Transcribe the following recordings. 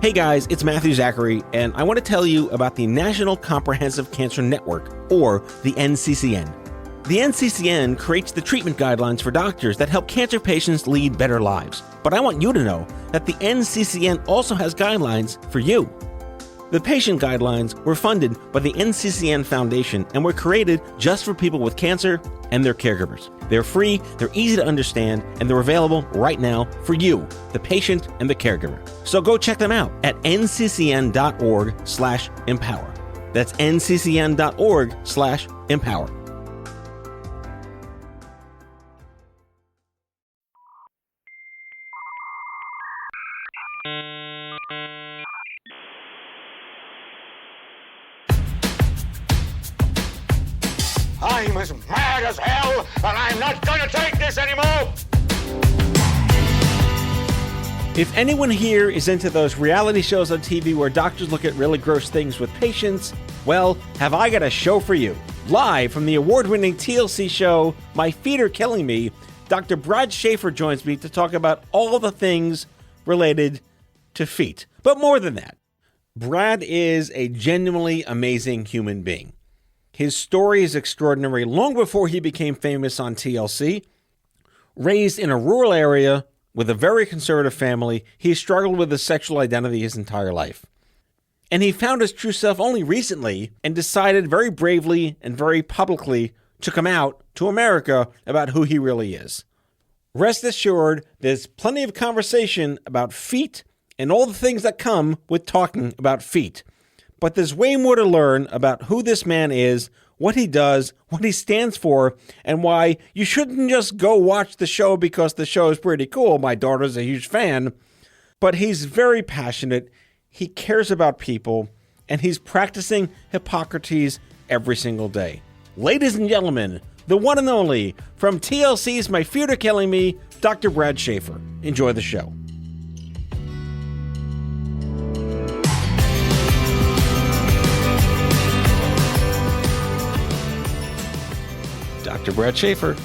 Hey guys, it's Matthew Zachary, and I want to tell you about the National Comprehensive Cancer Network, or the NCCN. The NCCN creates the treatment guidelines for doctors that help cancer patients lead better lives. But I want you to know that the NCCN also has guidelines for you. The patient guidelines were funded by the NCCN Foundation and were created just for people with cancer and their caregivers. They're free, they're easy to understand, and they're available right now for you, the patient and the caregiver. So go check them out at nccn.org/empower. That's nccn.org/empower. I'm as mad as hell, and I'm not gonna take this anymore! If anyone here is into those reality shows on TV where doctors look at really gross things with patients, well, have I got a show for you. Live from the award-winning TLC show, My Feet Are Killing Me, Dr. Brad Schaeffer joins me to talk about all the things related to feet. But more than that, Brad is a genuinely amazing human being. His story is extraordinary. Long before he became famous on TLC, raised in a rural area with a very conservative family, he struggled with his sexual identity his entire life. And he found his true self only recently and decided very bravely and very publicly to come out to America about who he really is. Rest assured, there's plenty of conversation about feet and all the things that come with talking about feet. But there's way more to learn about who this man is, what he does, what he stands for, and why you shouldn't just go watch the show because the show is pretty cool. My daughter's a huge fan. But he's very passionate, he cares about people, and he's practicing Hippocrates every single day. Ladies and gentlemen, the one and only, from TLC's My Feet Are Killing Me, Dr. Brad Schaeffer. Enjoy the show. Dr. Brad Schaeffer,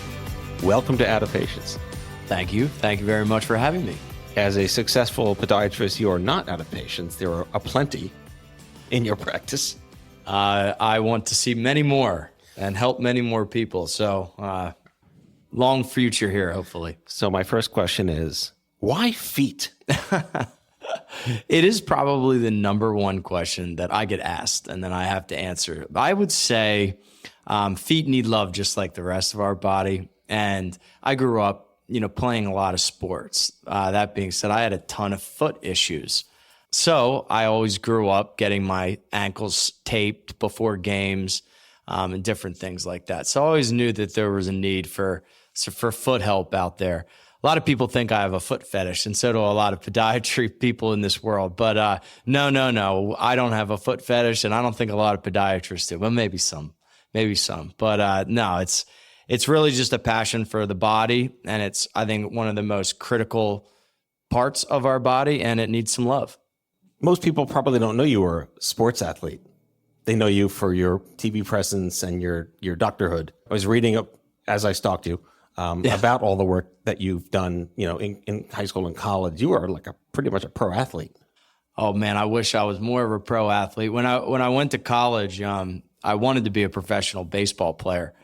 welcome to Out of Patients. Thank you. Thank you very much for having me. As a successful podiatrist, you are not out of patients. There are aplenty in your practice. I want to see many more and help many more people. So long future here, hopefully. So my first question is, why feet? It is probably the number one question that I get asked, and then I have to answer. I would say feet need love just like the rest of our body. And I grew up, playing a lot of sports. That being said, I had a ton of foot issues. So I always grew up getting my ankles taped before games and different things like that. So I always knew that there was a need for foot help out there. A lot of people think I have a foot fetish, and so do a lot of podiatry people in this world. But no, I don't have a foot fetish, and I don't think a lot of podiatrists do. Well, maybe some. But no, it's really just a passion for the body, and it's, I think, one of the most critical parts of our body, and it needs some love. Most people probably don't know you were a sports athlete. They know you for your TV presence and your doctorhood. I was reading up as I stalked you about all the work that you've done, in high school and college. You are like pretty much a pro athlete. Oh man, I wish I was more of a pro athlete. When I went to college, I wanted to be a professional baseball player.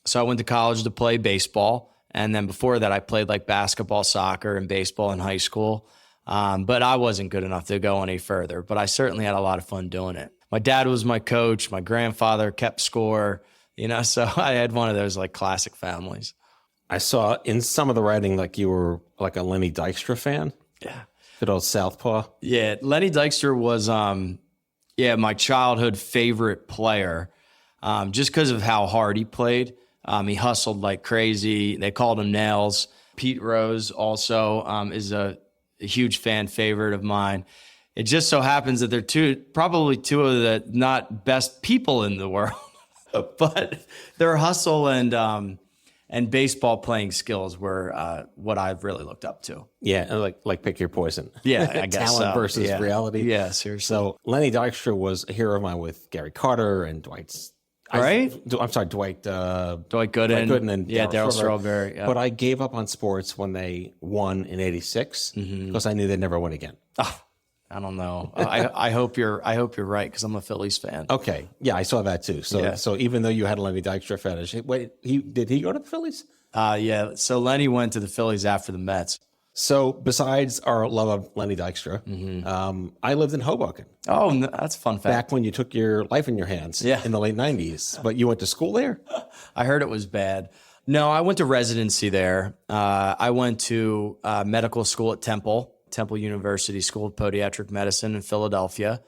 So I went to college to play baseball. And then before that, I played like basketball, soccer, and baseball in high school. But I wasn't good enough to go any further. But I certainly had a lot of fun doing it. My dad was my coach. My grandfather kept score, so I had one of those like classic families. I saw in some of the writing like you were like a Lenny Dykstra fan. Yeah. Good old Southpaw. Yeah, Lenny Dykstra was my childhood favorite player just because of how hard he played. He hustled like crazy. They called him Nails. Pete Rose also is a huge fan favorite of mine. It just so happens that they're probably two of the not best people in the world, but their hustle and baseball playing skills were what I've really looked up to. Yeah, like pick your poison. Yeah, I guess talent so. versus reality. Yeah, seriously. So Lenny Dykstra was a hero of mine with Gary Carter and Dwight. Right? I'm sorry, Dwight Gooden. Dwight Gooden and Darryl Strawberry. Yeah. But I gave up on sports when they won in '86 because I knew they'd never win again. Oh, I don't know. I hope you're right because I'm a Phillies fan. Okay. Yeah, I saw that too. So Yeah. so even though you had a Lenny Dykstra fetish, wait, did he go to the Phillies? Yeah. So Lenny went to the Phillies after the Mets. So besides our love of Lenny Dykstra, I lived in Hoboken Oh, that's a fun fact. back when you took your life in your hands in the late 90s. But you went to school there? I heard it was bad. No, I went to residency there. I went to medical school at Temple University School of Podiatric Medicine in Philadelphia.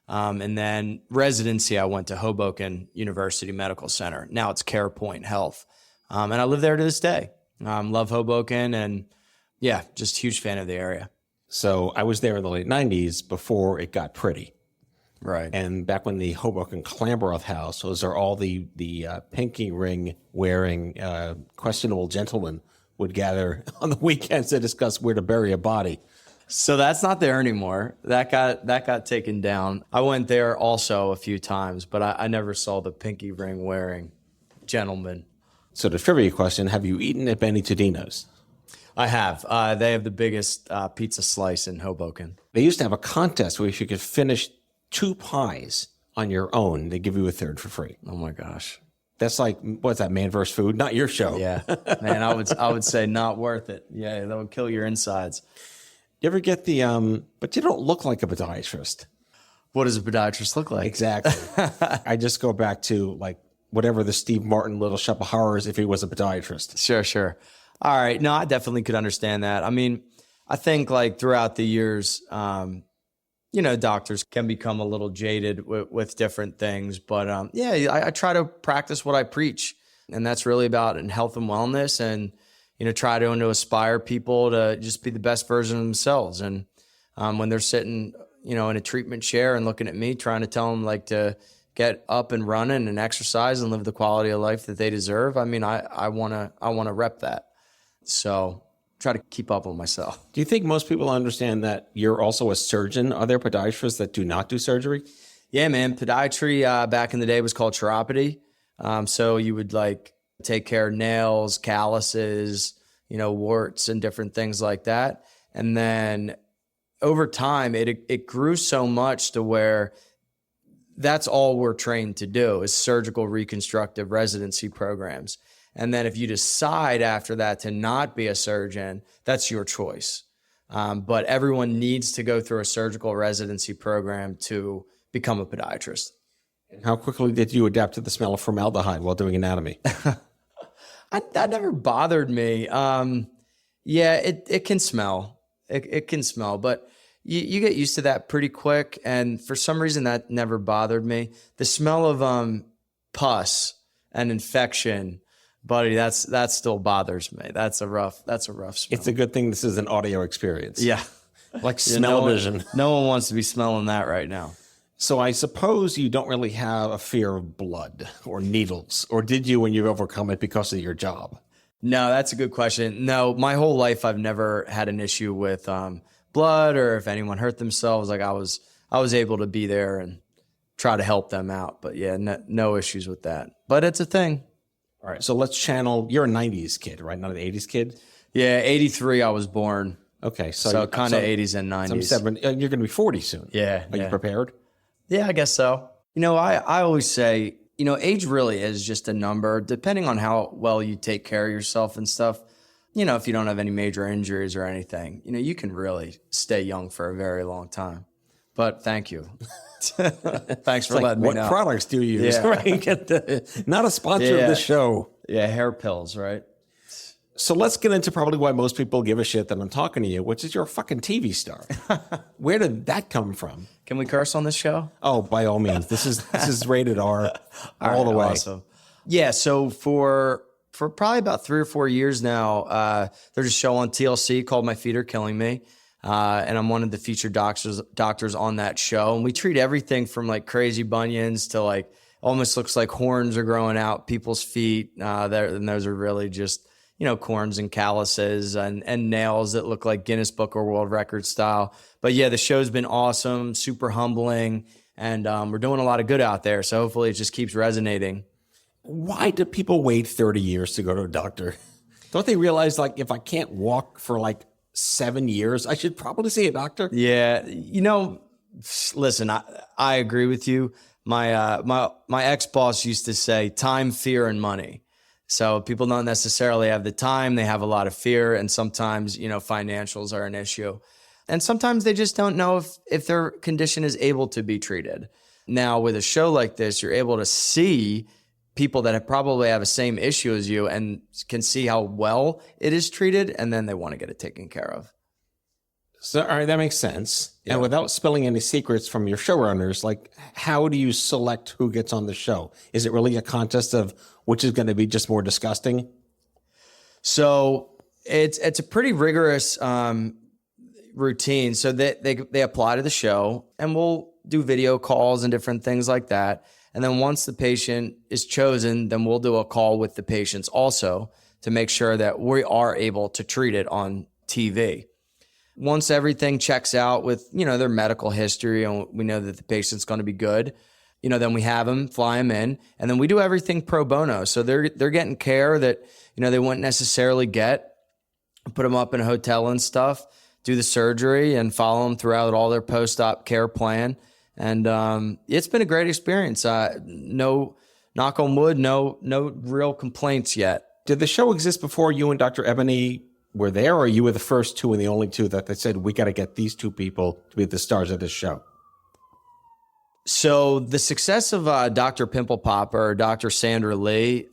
And then residency, I went to Hoboken University Medical Center. Now it's CarePoint Health. And I live there to this day. Love Hoboken and yeah, just huge fan of the area. So I was there in the late 90s before it got pretty. Right. And back when the Hoboken Clamberoth House, those are all the pinky ring wearing questionable gentlemen would gather on the weekends to discuss where to bury a body. So that's not there anymore. That got taken down. I went there also a few times, but I never saw the pinky ring wearing gentlemen. So the trivia question, have you eaten at Benny Tudino's? I have. They have the biggest pizza slice in Hoboken. They used to have a contest where if you could finish 2 pies on your own, they give you a third for free. Oh my gosh. That's like, what's that, Man vs. Food? Not your show. Yeah. Man, I would say not worth it. Yeah, that would kill your insides. You ever get the, but you don't look like a podiatrist. What does a podiatrist look like? Exactly. I just go back to like whatever the Steve Martin Little Shop of Horrors if he was a podiatrist. Sure. All right. No, I definitely could understand that. I mean, I think like throughout the years, doctors can become a little jaded with different things. But I try to practice what I preach. And that's really about in health and wellness and, try to aspire people to just be the best version of themselves. And when they're sitting, in a treatment chair and looking at me, trying to tell them like to get up and running and exercise and live the quality of life that they deserve. I mean, I want to rep that. So try to keep up with myself. Do you think most people understand that you're also a surgeon? Are there podiatrists that do not do surgery? Yeah, man. Podiatry back in the day was called chiropody. So you would like take care of nails, calluses, warts and different things like that. And then over time, it grew so much to where that's all we're trained to do is surgical reconstructive residency programs. And then if you decide after that to not be a surgeon, that's your choice. But everyone needs to go through a surgical residency program to become a podiatrist. And how quickly did you adapt to the smell of formaldehyde while doing anatomy? That never bothered me. It can smell. It can smell, but you get used to that pretty quick. And for some reason, that never bothered me. The smell of pus and infection, buddy, that still bothers me. That's a rough smell. It's a good thing this is an audio experience. Yeah. Like smell-o-vision. No one wants to be smelling that right now. So I suppose you don't really have a fear of blood or needles, or did you when you've overcome it because of your job? No, that's a good question. No, my whole life I've never had an issue with blood or if anyone hurt themselves. Like I was able to be there and try to help them out. But yeah, no issues with that. But it's a thing. All right, so let's channel. You're a 90s kid, right? Not an 80s kid? Yeah, 83 I was born. Okay. So kind of 80s and 90s. You're going to be 40 soon. Yeah. Are you prepared? Yeah, I guess so. I always say, age really is just a number, depending on how well you take care of yourself and stuff. If you don't have any major injuries or anything, you can really stay young for a very long time. But thank you. Thanks for letting me know. What products do you use? Yeah. Right? Not a sponsor of this show. Yeah, hair pills, right? So let's get into probably why most people give a shit that I'm talking to you, which is you're a fucking TV star. Where did that come from? Can we curse on this show? Oh, by all means. This is rated R all the way. Awesome. Yeah, so for probably about 3 or 4 years now, there's a show on TLC called My Feet Are Killing Me. And I'm one of the featured doctors on that show. And we treat everything from like crazy bunions to like almost looks like horns are growing out people's feet. And those are really just, corns and calluses and nails that look like Guinness Book or World Record style. But yeah, the show's been awesome, super humbling. And we're doing a lot of good out there. So hopefully it just keeps resonating. Why do people wait 30 years to go to a doctor? Don't they realize like if I can't walk for like 7 years, I should probably see a doctor. Yeah. Listen, I agree with you. My ex-boss used to say time, fear, and money. So people don't necessarily have the time. They have a lot of fear. And sometimes, financials are an issue. And sometimes they just don't know if their condition is able to be treated. Now, with a show like this, you're able to see people that probably have the same issue as you and can see how well it is treated, and then they want to get it taken care of. So, all right, that makes sense. Yeah. And without spilling any secrets from your showrunners, like, how do you select who gets on the show? Is it really a contest of which is going to be just more disgusting? So it's a pretty rigorous routine. So they apply to the show, and we'll do video calls and different things like that. And then once the patient is chosen, then we'll do a call with the patients also to make sure that we are able to treat it on TV. Once everything checks out with, their medical history and we know that the patient's going to be good, then we have them, fly them in, and then we do everything pro bono. So they're getting care that, they wouldn't necessarily get. Put them up in a hotel and stuff, do the surgery and follow them throughout all their post-op care plan. And it's been a great experience. No, knock on wood, no real complaints yet. Did the show exist before you and Dr. Ebony were there, or you were the first two and the only two that they said, we got to get these two people to be the stars of this show? So the success of Dr. Pimple Popper, Dr. Sandra Lee,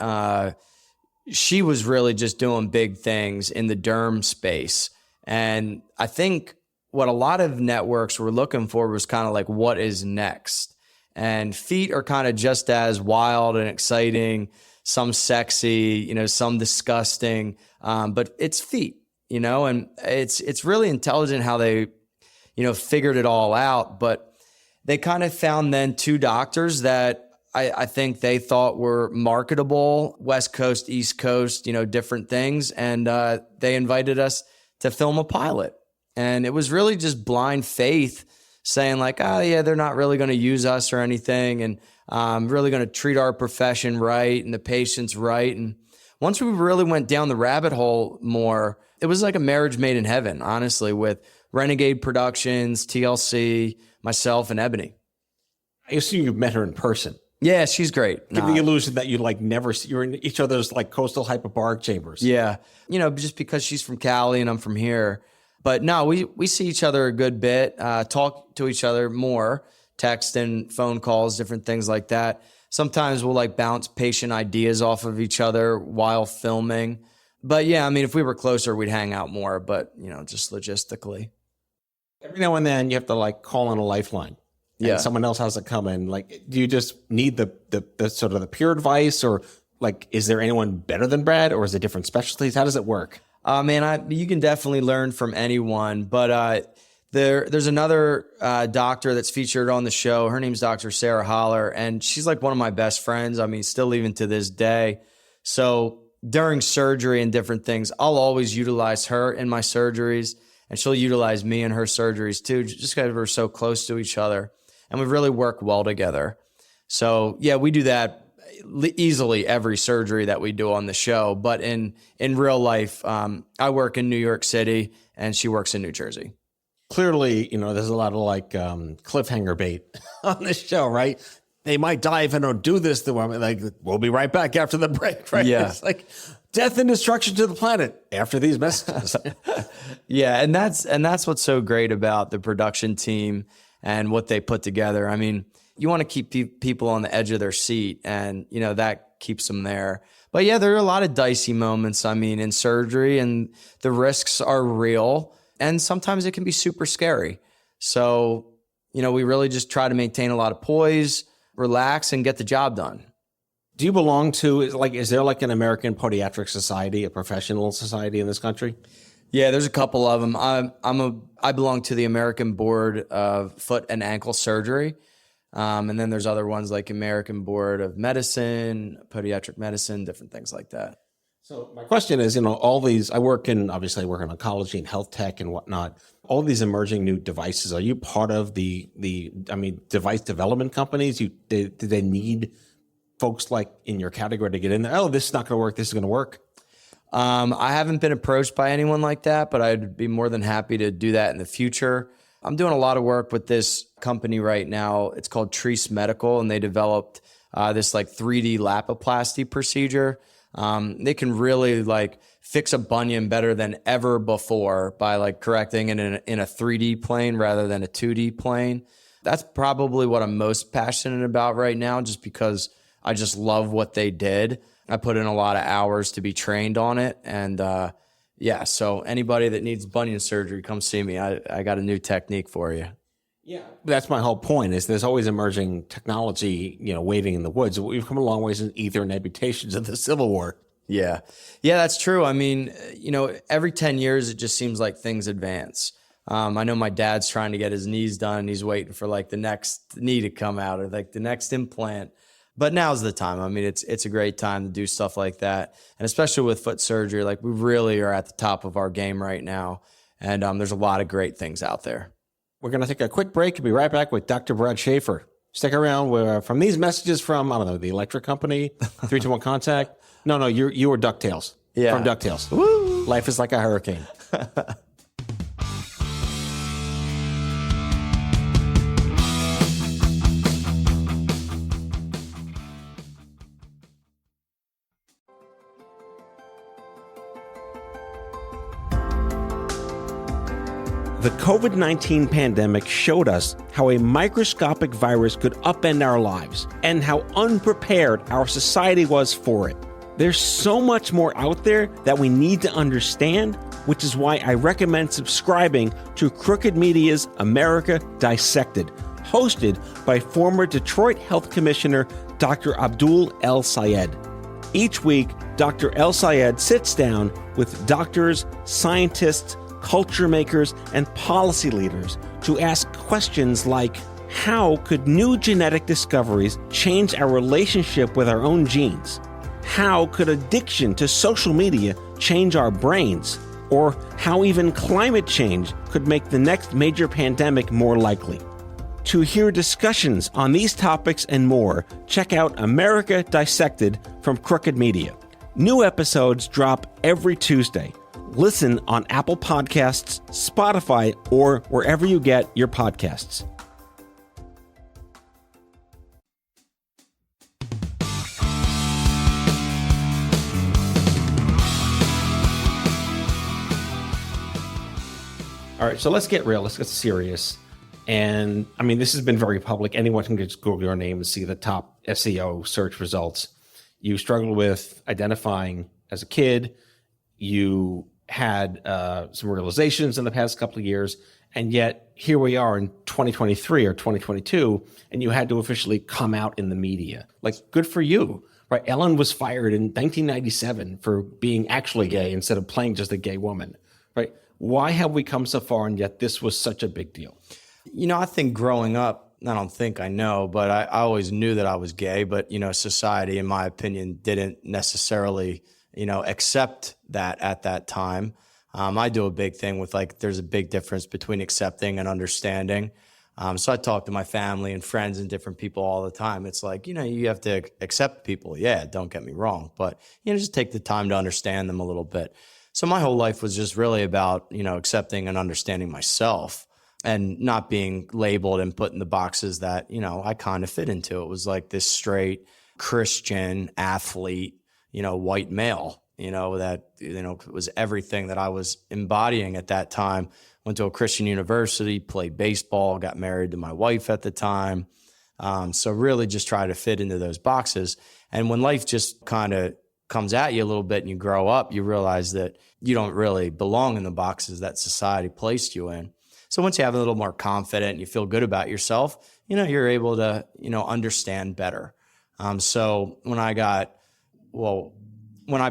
she was really just doing big things in the derm space. And I think what a lot of networks were looking for was kind of like, what is next? And feet are kind of just as wild and exciting, some sexy, some disgusting, but it's feet, and it's really intelligent how they, figured it all out. But they kind of found then two doctors that I think they thought were marketable, West Coast, East Coast, different things. And they invited us to film a pilot. And it was really just blind faith saying like, oh yeah, they're not really going to use us or anything. And really going to treat our profession right and the patients right. And once we really went down the rabbit hole more, it was like a marriage made in heaven, honestly, with Renegade Productions, TLC, myself, and Ebony. I assume you've met her in person. Yeah, she's great. Give the illusion that you never see, you're in each other's coastal hyperbaric chambers. Yeah. Just because she's from Cali and I'm from here. But no, we see each other a good bit, talk to each other more, text and phone calls, different things like that. Sometimes we'll bounce patient ideas off of each other while filming. But yeah, if we were closer, we'd hang out more, but just logistically. Every now and then you have to call on a lifeline. And Yeah. someone else has to come in. Do you just need the sort of the pure advice, or is there anyone better than Brad, or is it different specialties? How does it work? You can definitely learn from anyone, but there's another doctor that's featured on the show. Her name's Dr. Sarah Holler, and she's one of my best friends. Still even to this day. So during surgery and different things, I'll always utilize her in my surgeries, and she'll utilize me in her surgeries too, just because we're so close to each other, and we really work well together. So yeah, we do that easily every surgery that we do on the show. But in real life, I work in New York City and she works in New Jersey. Clearly, there's a lot of cliffhanger bait on this show, right? They might die if I don't do this. We'll be right back after the break, right? Yeah. It's death and destruction to the planet after these messages. Yeah, and that's what's so great about the production team and what they put together. You want to keep people on the edge of their seat, and that keeps them there. But yeah, there are a lot of dicey moments, in surgery, and the risks are real, and sometimes it can be super scary. So, we really just try to maintain a lot of poise, relax, and get the job done. Do you belong to, is there an American Podiatric Society, a professional society in this country? Yeah, there's a couple of them. I belong to the American Board of Foot and Ankle Surgery. And then there's other ones like American Board of Medicine, Podiatric Medicine, different things like that. So my question is, all these, I work in oncology and health tech and whatnot, all these emerging new devices, are you part of the device development companies? Do they need folks in your category to get in there? Oh, this is not going to work. This is going to work. I haven't been approached by anyone like that, but I'd be more than happy to do that in the future. I'm doing a lot of work with this company right now. It's called Treese Medical, and they developed this like 3D Lapiplasty procedure. They can really like fix a bunion better than ever before by like correcting it in a 3D plane rather than a 2D plane. That's probably what I'm most passionate about right now, just because I just love what they did. I put in a lot of hours to be trained on it. And yeah, so anybody that needs bunion surgery, come see me. I got a new technique for you. Yeah, that's my whole point, is there's always emerging technology, waiting in the woods. We've come a long ways in ether and amputations of the Civil War. Yeah, that's true. I mean, every 10 years, it just seems like things advance. I know my dad's trying to get his knees done, and he's waiting for like the next knee to come out or like the next implant. But now's the time. I mean, it's a great time to do stuff like that. And especially with foot surgery, like we really are at the top of our game right now. And there's a lot of great things out there. We're going to take a quick break and be right back with Dr. Brad Schaeffer. Stick around. From these messages from, I don't know, the electric company, 321 Contact. No, you were DuckTales. Yeah. From DuckTales. Woo! Life is like a hurricane. The COVID-19 pandemic showed us how a microscopic virus could upend our lives and how unprepared our society was for it. There's so much more out there that we need to understand, which is why I recommend subscribing to Crooked Media's America Dissected, hosted by former Detroit Health Commissioner Dr. Abdul El Sayed. Each week, Dr. El Sayed sits down with doctors, scientists, culture makers, and policy leaders to ask questions like, how could new genetic discoveries change our relationship with our own genes? How could addiction to social media change our brains? Or how even climate change could make the next major pandemic more likely? To hear discussions on these topics and more, check out America Dissected from Crooked Media. New episodes drop every Tuesday. Listen on Apple Podcasts, Spotify, or wherever you get your podcasts. All right, so let's get real. Let's get serious. And I mean, this has been very public. Anyone can just Google your name and see the top SEO search results. You struggled with identifying as a kid. You had some realizations in the past couple of years, and yet here we are in 2023 or 2022, and you had to officially come out in the media. Like, good for you, right? Ellen was fired in 1997 for being actually gay instead of playing just a gay woman, right? Why have we come so far, and yet this was such a big deal? I think growing up, I know, but I always knew that I was gay, but, society, in my opinion, didn't necessarily accept that at that time. I do a big thing with there's a big difference between accepting and understanding. So I talk to my family and friends and different people all the time. It's like, you have to accept people. Yeah, don't get me wrong. But, just take the time to understand them a little bit. So my whole life was just really about, accepting and understanding myself and not being labeled and put in the boxes that, I kind of fit into. It was like this straight Christian athlete, white male, that, was everything that I was embodying at that time. Went to a Christian university, played baseball, got married to my wife at the time. So really just try to fit into those boxes. And when life just kind of comes at you a little bit and you grow up, you realize that you don't really belong in the boxes that society placed you in. So once you have a little more confident and you feel good about yourself, you're able to, understand better. So when I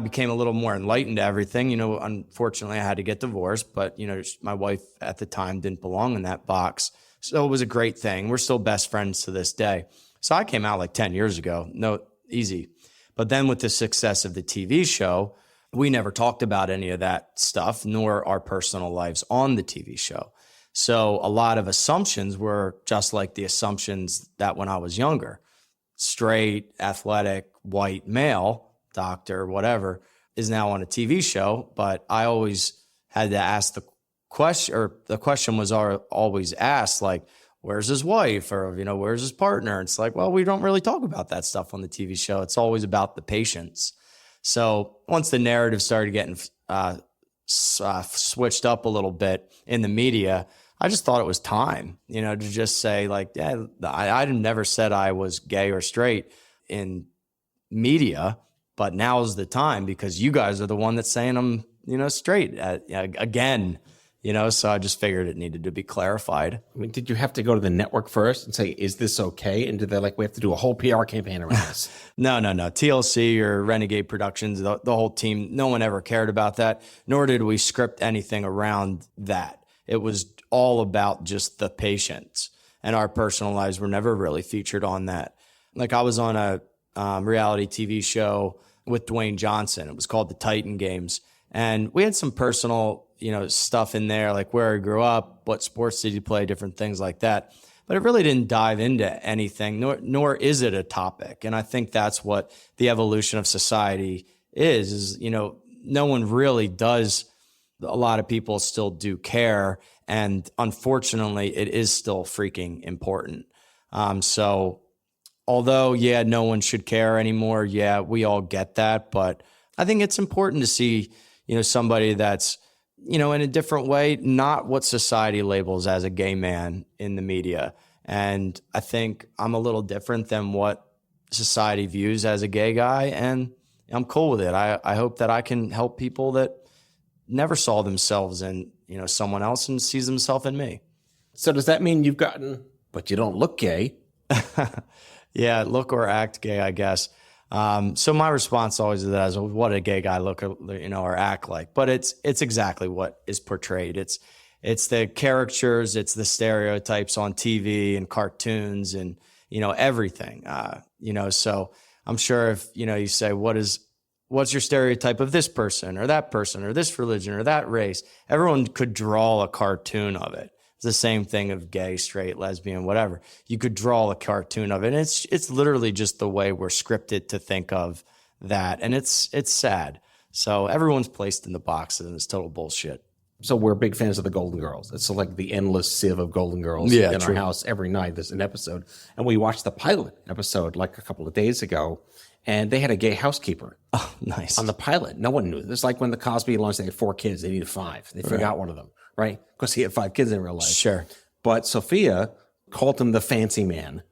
became a little more enlightened to everything, unfortunately I had to get divorced, but, my wife at the time didn't belong in that box. So it was a great thing. We're still best friends to this day. So I came out 10 years ago. No, easy. But then with the success of the TV show, we never talked about any of that stuff, nor our personal lives on the TV show. So a lot of assumptions were just like the assumptions that when I was younger, straight, athletic, white male, doctor, whatever, is now on a TV show, but I always had to ask the question, or the question was always asked, like, where's his wife, or, you know, where's his partner? It's like, well, we don't really talk about that stuff on the TV show. It's always about the patients. So once the narrative started getting switched up a little bit in the media, I just thought it was time, you know, to just say, like, yeah, I never said I was gay or straight in media, but now's the time because you guys are the one that's saying I'm, you know, straight again, you know, so I just figured it needed to be clarified. I mean, did you have to go to the network first and say, is this okay? And did they like, we have to do a whole PR campaign around this? No. TLC or Renegade Productions, the whole team, no one ever cared about that, nor did we script anything around that. It was all about just the patients, and our personal lives were never really featured on that. Like, I was on a reality TV show with Dwayne Johnson. It was called The Titan Games. And we had some personal, you know, stuff in there, like where he grew up, what sports did he play, different things like that. But it really didn't dive into anything, nor is it a topic. And I think that's what the evolution of society is, you know, no one really does. A lot of people still do care. And unfortunately, it is still freaking important. So although, yeah, no one should care anymore. Yeah, we all get that. But I think it's important to see, you know, somebody that's, you know, in a different way, not what society labels as a gay man in the media. And I think I'm a little different than what society views as a gay guy. And I'm cool with it. I hope that I can help people that never saw themselves in, you know, someone else and sees themselves in me. So does that mean you've gotten, but you don't look gay? Yeah, look or act gay, I guess. So my response always to that is, what a gay guy look, you know, or act like. But it's exactly what is portrayed. It's the caricatures, it's the stereotypes on TV and cartoons and, you know, everything. You know, so I'm sure if, you know, you say, what's your stereotype of this person or this religion or that race? Everyone could draw a cartoon of it. It's the same thing of gay, straight, lesbian, whatever. You could draw a cartoon of it. And it's literally just the way we're scripted to think of that. And it's sad. So everyone's placed in the boxes and it's total bullshit. So we're big fans of the Golden Girls. It's like the endless sieve of Golden Girls in our house every night. There's an episode. And we watched the pilot episode like a couple of days ago. And they had a gay housekeeper. Oh, nice. On the pilot. No one knew. It's like when the Cosby launched, they had 4 kids. They needed 5. They forgot one of them, right? Because he had 5 kids in real life. Sure. But Sophia called him the fancy man.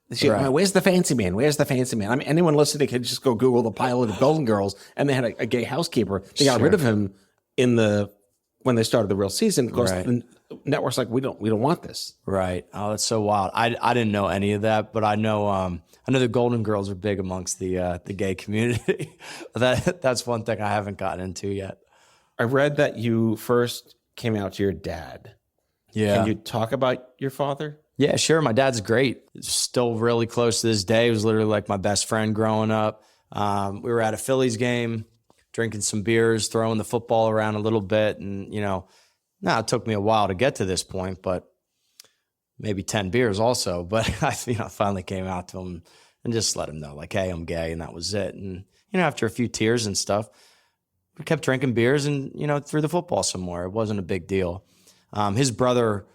Where's the fancy man? Where's the fancy man? I mean, anyone listening could just go Google the pilot of Golden Girls, and they had a gay housekeeper. They got rid of him when they started the real season. Because the network's like, we don't want this. Right. Oh, that's so wild. I didn't know any of that, but I know the Golden Girls are big amongst the gay community. That's one thing I haven't gotten into yet. I read that you first came out to your dad. Yeah. Can you talk about your father? Yeah, sure. My dad's great. Still really close to this day. He was literally like my best friend growing up. We were at a Phillies game, drinking some beers, throwing the football around a little bit. And, you know, now it took me a while to get to this point, but maybe 10 beers also. But I finally came out to him and just let him know, like, hey, I'm gay. And that was it. And, you know, after a few tears and stuff, we kept drinking beers and, you know, threw the football some more. It wasn't a big deal. His brother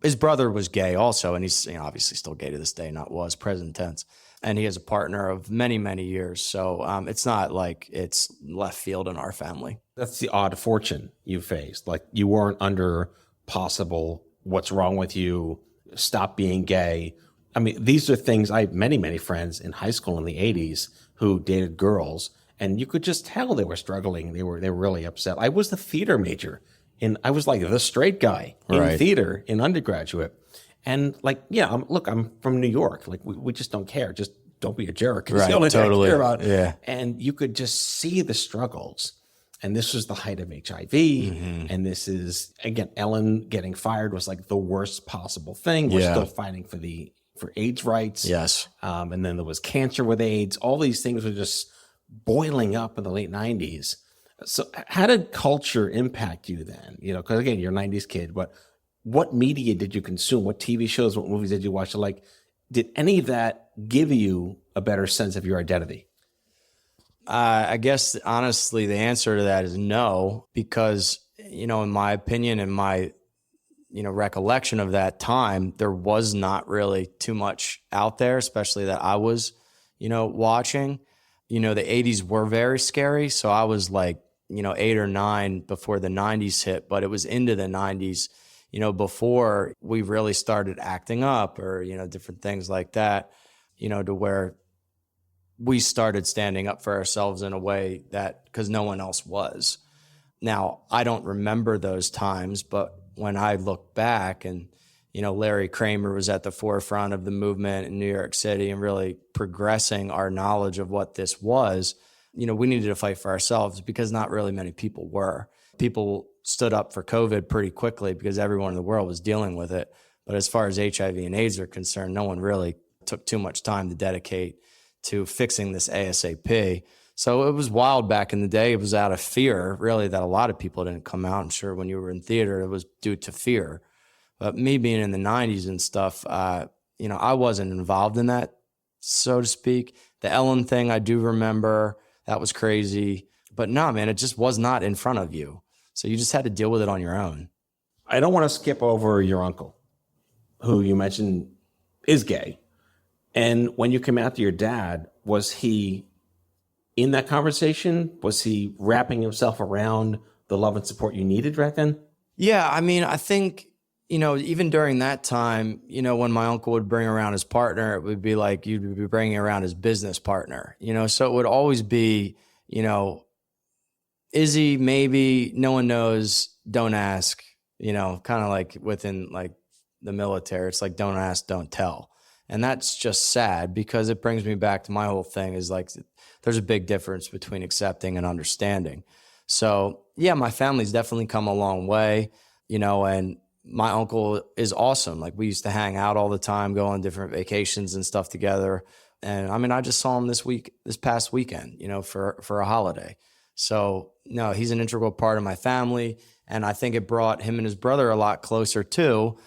was gay also, and he's, you know, obviously still gay to this day, present tense. And he has a partner of many, many years. So it's not like it's left field in our family. That's the odd fortune you faced. Like, you weren't under possible what's wrong with you, stop being gay. I mean, these are things, I have many, many friends in high school in the 80s who dated girls, and you could just tell they were struggling. They were really upset. I was the theater major. I was like the straight guy in theater in undergraduate. And like, yeah, I'm from New York. Like, we just don't care. Just don't be a jerk. It's the only thing I care about. Yeah. And you could just see the struggles. And this was the height of HIV. And this is, again, Ellen getting fired was like the worst possible thing. We're still fighting for AIDS rights. Yes. And then there was cancer with AIDS. All these things were just boiling up in the late 90s. So how did culture impact you then? You know, because again, you're a 90s kid, but what media did you consume? What TV shows, what movies did you watch? Like, did any of that give you a better sense of your identity? I guess, honestly, the answer to that is no, because, in my opinion, in my, recollection of that time, there was not really too much out there, especially that I was, watching. The 80s were very scary. So I was like, 8 or 9 before the 90s hit, but it was into the 90s, before we really started acting up or, different things like that, to where we started standing up for ourselves in a way that, because no one else was. Now, I don't remember those times, but when I look back and, Larry Kramer was at the forefront of the movement in New York City and really progressing our knowledge of what this was, we needed to fight for ourselves because not really many people were. People stood up for COVID pretty quickly because everyone in the world was dealing with it. But as far as HIV and AIDS are concerned, no one really took too much time to dedicate to fixing this ASAP. So it was wild back in the day. It was out of fear, really, that a lot of people didn't come out. I'm sure when you were in theater, it was due to fear. But me being in the 90s and stuff, I wasn't involved in that, so to speak. The Ellen thing, I do remember. That was crazy. But no, man, it just was not in front of you. So you just had to deal with it on your own. I don't want to skip over your uncle, who you mentioned is gay. And when you came out to your dad, was he in that conversation? Was he wrapping himself around the love and support you needed right then? Yeah, I mean, I think, even during that time, when my uncle would bring around his partner, it would be like you'd be bringing around his business partner, so it would always be, is he? Maybe, no one knows, don't ask, kind of like within like the military. It's like, don't ask, don't tell. And that's just sad because it brings me back to my whole thing is like, there's a big difference between accepting and understanding. So yeah, my family's definitely come a long way, and my uncle is awesome. Like we used to hang out all the time, go on different vacations and stuff together. And I mean, I just saw him this past weekend, for a holiday. So no, he's an integral part of my family. And I think it brought him and his brother a lot closer too,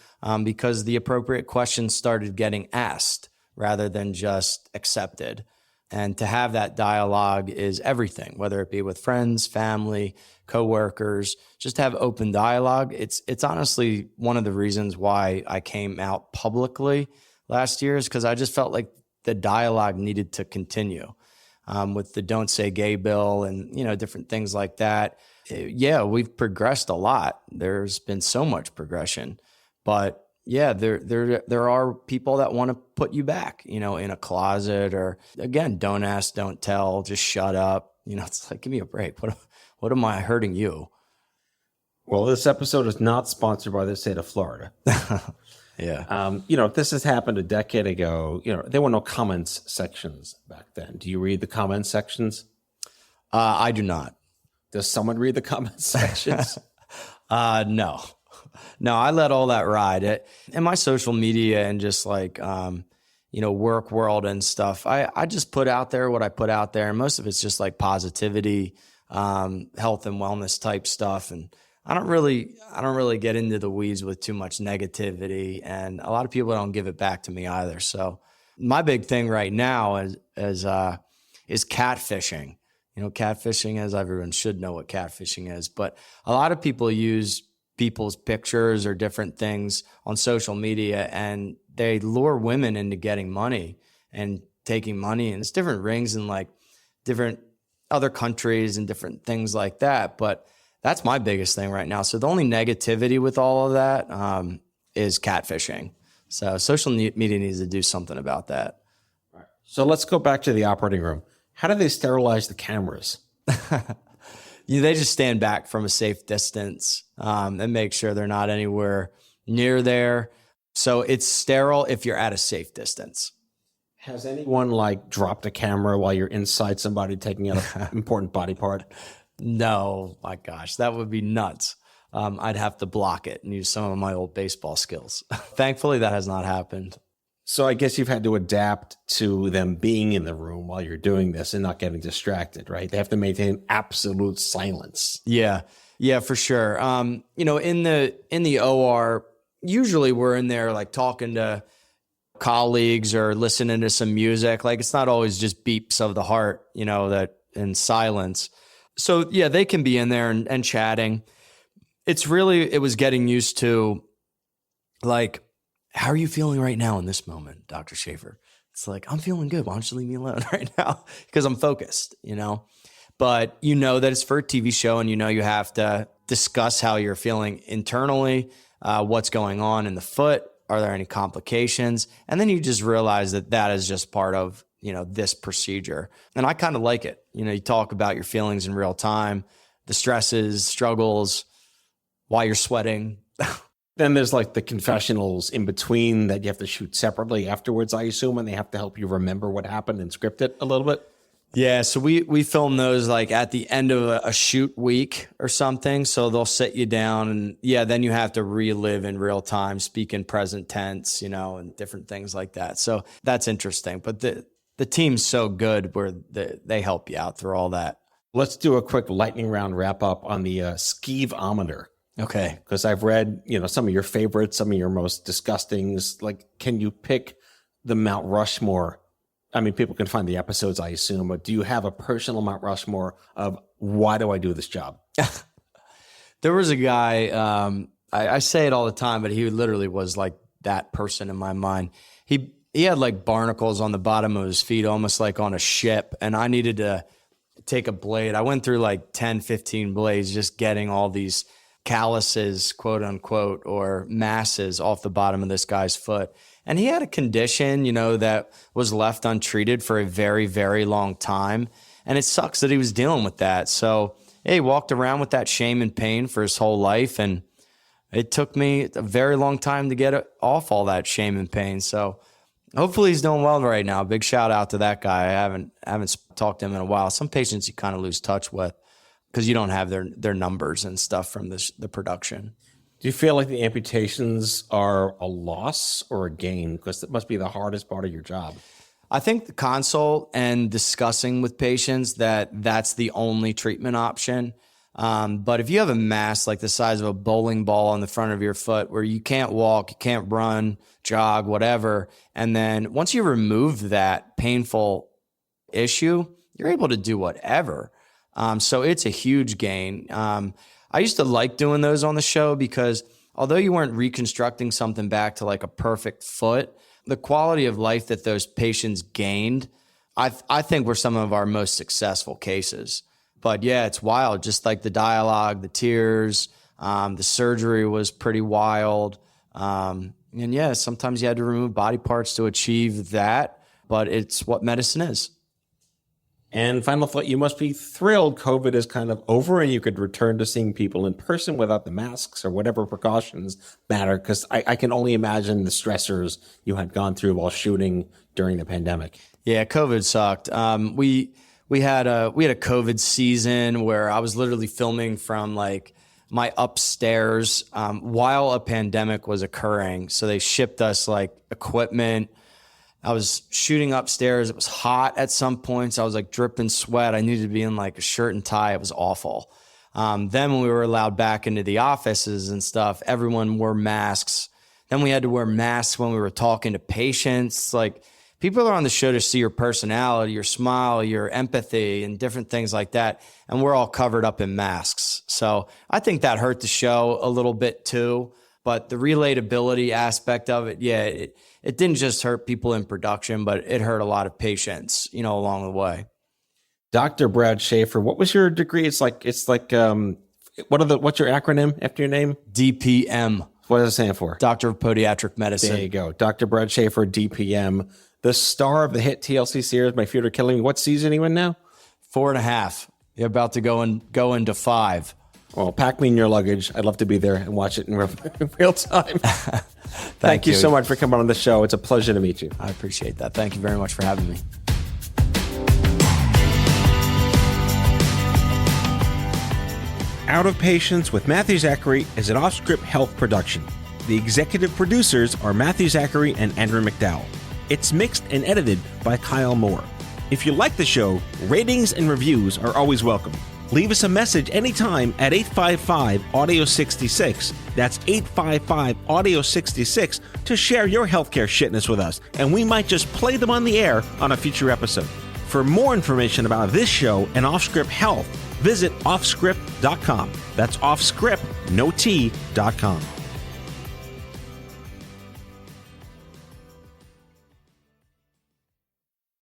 because the appropriate questions started getting asked rather than just accepted. And to have that dialogue is everything, whether it be with friends, family, coworkers, just have open dialogue. It's honestly one of the reasons why I came out publicly last year is because I just felt like the dialogue needed to continue with the Don't Say Gay bill and, different things like that. Yeah, we've progressed a lot. There's been so much progression, but yeah, there are people that want to put you back, in a closet or again, don't ask, don't tell, just shut up. It's like, give me a break. What am I hurting you? Well, this episode is not sponsored by the state of Florida. Yeah. This has happened a decade ago. There were no comments sections back then. Do you read the comments sections? I do not. Does someone read the comments sections? No. No, I let all that ride. In my social media and just like, work world and stuff, I just put out there what I put out there. And most of it's just like positivity, health and wellness type stuff. And I don't really get into the weeds with too much negativity. And a lot of people don't give it back to me either. So my big thing right now is catfishing. Catfishing, as everyone should know what catfishing is, but a lot of people use people's pictures or different things on social media and they lure women into getting money and taking money, and it's different rings in like different other countries and different things like that. But that's my biggest thing right now. So the only negativity with all of that is catfishing. So social media needs to do something about that. Right. So let's go back to the operating room. How do they sterilize the cameras? They just stand back from a safe distance and make sure they're not anywhere near there. So it's sterile if you're at a safe distance. Has anyone dropped a camera while you're inside somebody taking out an important body part? No, my gosh, that would be nuts. I'd have to block it and use some of my old baseball skills. Thankfully, that has not happened. So I guess you've had to adapt to them being in the room while you're doing this and not getting distracted, right? They have to maintain absolute silence. Yeah, for sure. In the OR, usually we're in there like talking to colleagues or listening to some music. Like it's not always just beeps of the heart, that in silence. So yeah, they can be in there and chatting. It was getting used to, like, how are you feeling right now in this moment, Dr. Schaeffer? It's like, I'm feeling good. Why don't you leave me alone right now? Because I'm focused, But you know that it's for a TV show, and you have to discuss how you're feeling internally, what's going on in the foot. Are there any complications? And then you just realize that is just part of, this procedure. And I kind of like it. You talk about your feelings in real time, the stresses, struggles, why you're sweating. Then there's like the confessionals in between that you have to shoot separately afterwards, I assume, and they have to help you remember what happened and script it a little bit. Yeah, so we film those like at the end of a shoot week or something. So they'll sit you down and then you have to relive in real time, speak in present tense, and different things like that. So that's interesting. But the team's so good where they help you out through all that. Let's do a quick lightning round wrap up on the skeevometer. Okay. Because I've read, some of your favorites, some of your most disgustings. Like, can you pick the Mount Rushmore? I mean, people can find the episodes, I assume, but do you have a personal Mount Rushmore of why do I do this job? There was a guy, I say it all the time, but he literally was like that person in my mind. He had like barnacles on the bottom of his feet, almost like on a ship. And I needed to take a blade. I went through like 10, 15 blades, just getting all these calluses, quote unquote, or masses off the bottom of this guy's foot. And he had a condition, that was left untreated for a very, very long time. And it sucks that he was dealing with that. So he walked around with that shame and pain for his whole life. And it took me a very long time to get off all that shame and pain. So hopefully he's doing well right now. Big shout out to that guy. I haven't talked to him in a while. Some patients you kind of lose touch with because you don't have their numbers and stuff from the production. Do you feel like the amputations are a loss or a gain? Because it must be the hardest part of your job. I think the consult and discussing with patients that's the only treatment option. But if you have a mass like the size of a bowling ball on the front of your foot where you can't walk, you can't run, jog, whatever, and then once you remove that painful issue, you're able to do whatever. So it's a huge gain. I used to like doing those on the show because although you weren't reconstructing something back to like a perfect foot, the quality of life that those patients gained, I think were some of our most successful cases. But yeah, it's wild. Just like the dialogue, the tears, the surgery was pretty wild. And yeah, sometimes you had to remove body parts to achieve that, but it's what medicine is. And final thought, you must be thrilled COVID is kind of over and you could return to seeing people in person without the masks or whatever precautions matter, because I can only imagine the stressors you had gone through while shooting during the pandemic. Yeah, COVID sucked. We had a COVID season where I was literally filming from like my upstairs while a pandemic was occurring. So they shipped us like equipment. I was shooting upstairs. It was hot at some points. I was like dripping sweat. I needed to be in like a shirt and tie. It was awful. Then when we were allowed back into the offices and stuff, everyone wore masks. Then we had to wear masks when we were talking to patients. Like, people are on the show to see your personality, your smile, your empathy, and different things like that. And we're all covered up in masks. So I think that hurt the show a little bit too. But the relatability aspect of it, yeah, it didn't just hurt people in production, but it hurt a lot of patients, along the way. Dr. Brad Schaeffer, what was your degree? It's like what's your acronym after your name? DPM. What does it stand for? Doctor of Podiatric Medicine. There you go. Dr. Brad Schaeffer, DPM, the star of the hit TLC series, My Feet Are Killing Me. What season are you in now? 4.5. You're about to go into 5. Well, pack me in your luggage. I'd love to be there and watch it in real time. Thank you so much for coming on the show. It's a pleasure to meet you. I appreciate that. Thank you very much for having me. Out of Patience with Matthew Zachary is an OffScrip health production. The executive producers are Matthew Zachary and Andrew McDowell. It's mixed and edited by Kyle Moore. If you like the show, ratings and reviews are always welcome. Leave us a message anytime at 855-AUDIO-66. That's 855-AUDIO-66 to share your healthcare shitness with us, and we might just play them on the air on a future episode. For more information about this show and OffScrip Health, visit offscrip.com. That's offscrip, no T.com.